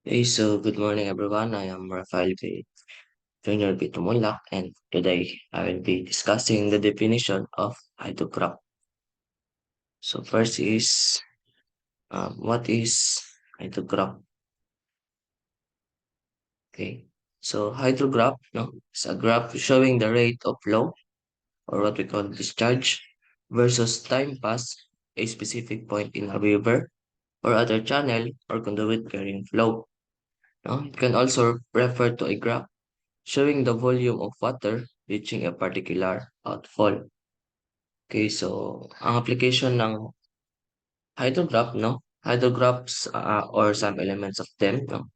Hey, so good morning everyone. I am Rafael B. Junior B. Tumulak, and today I will be discussing the definition of hydrograph. So first is what is hydrograph? Okay. So hydrograph, no, is a graph showing the rate of flow or what we call discharge versus time pass a specific point in a river or other channel or conduit carrying flow. No? It can also refer to a graph showing the volume of water reaching a particular outfall. Okay, so ang application ng hydrograph, no? Hydrographs or some elements of them, no?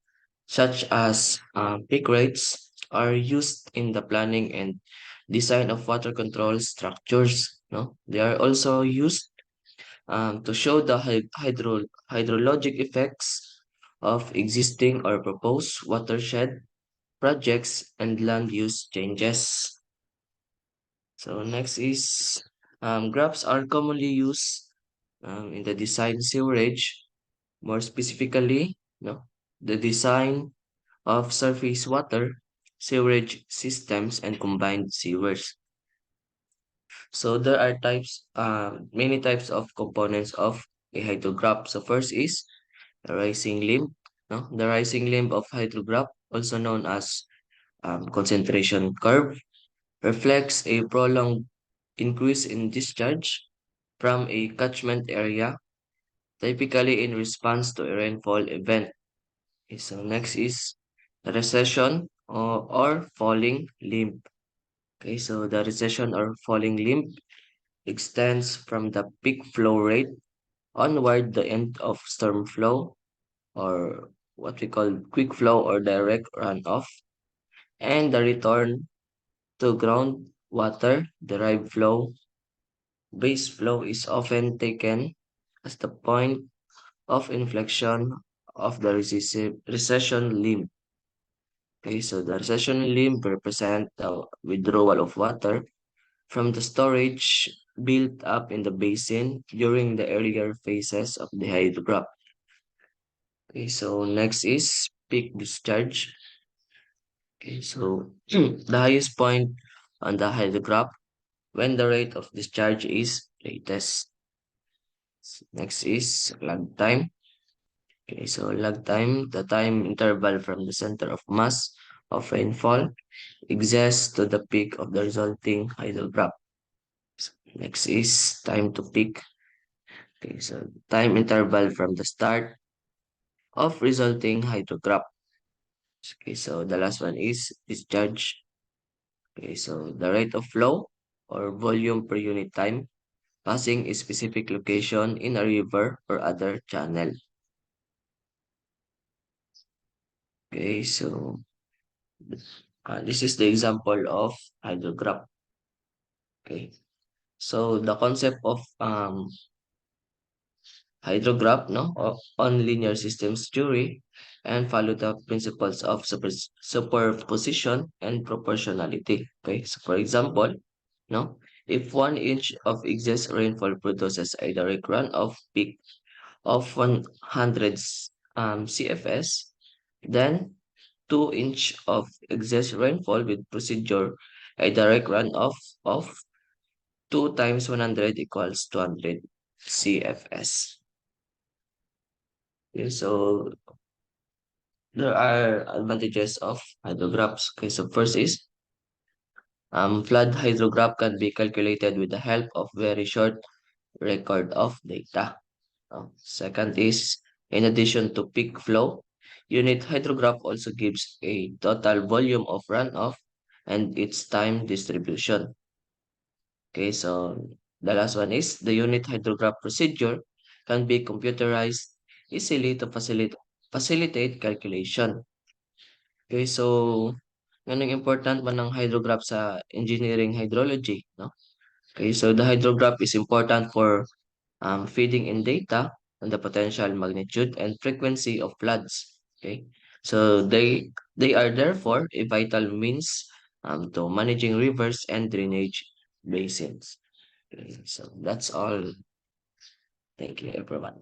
Such as peak rates are used in the planning and design of water control structures, no? They are also used to show the hydrologic effects of existing or proposed watershed projects and land use changes. So next is graphs are commonly used in the design sewerage, more specifically, no, the design of surface water, sewerage systems, and combined sewers. So there are many types of components of a hydrograph. So first is the rising limb, no, the rising limb of hydrograph, also known as concentration curve, reflects a prolonged increase in discharge from a catchment area, typically in response to a rainfall event. Okay, so next is the recession or falling limb. Okay, so the recession or falling limb extends from the peak flow rate onward the end of storm flow or what we call quick flow or direct runoff and the return to groundwater derived flow. Base flow is often taken as the point of inflection of the recession limb. Okay, so the recession limb represent the withdrawal of water from the storage built up in the basin during the earlier phases of the hydrograph. Okay, so next is peak discharge. Okay, so the highest point on the hydrograph when the rate of discharge is greatest. Next is lag time. Okay, so lag time, the time interval from the center of mass of rainfall exists to the peak of the resulting hydrograph. Next is time to peak. Okay, so time interval from the start of resulting hydrograph. Okay, so the last one is discharge. Okay, so the rate of flow or volume per unit time passing a specific location in a river or other channel. Okay, so this is the example of hydrograph. Okay, so the concept of hydrograph, no, on linear systems theory and follow the principles of superposition and proportionality. Okay, so for example, no, if 1 inch of excess rainfall produces a direct runoff peak of 100 CFS, then 2 inch of excess rainfall with procedure a direct runoff of 2 times 100 equals 200 CFS. Okay, so there are advantages of hydrographs. Okay, so first is flood hydrograph can be calculated with the help of very short record of data. Second is in addition to peak flow, unit hydrograph also gives a total volume of runoff and its time distribution. Okay, so the last one is the unit hydrograph procedure can be computerized easily to facilitate calculation. Okay, so anong important man ng hydrograph sa engineering hydrology, no? Okay, so the hydrograph is important for feeding in data on the potential magnitude and frequency of floods. Okay, so they are therefore a vital means to managing rivers and drainage basins. Okay, so that's all. Thank you, everyone.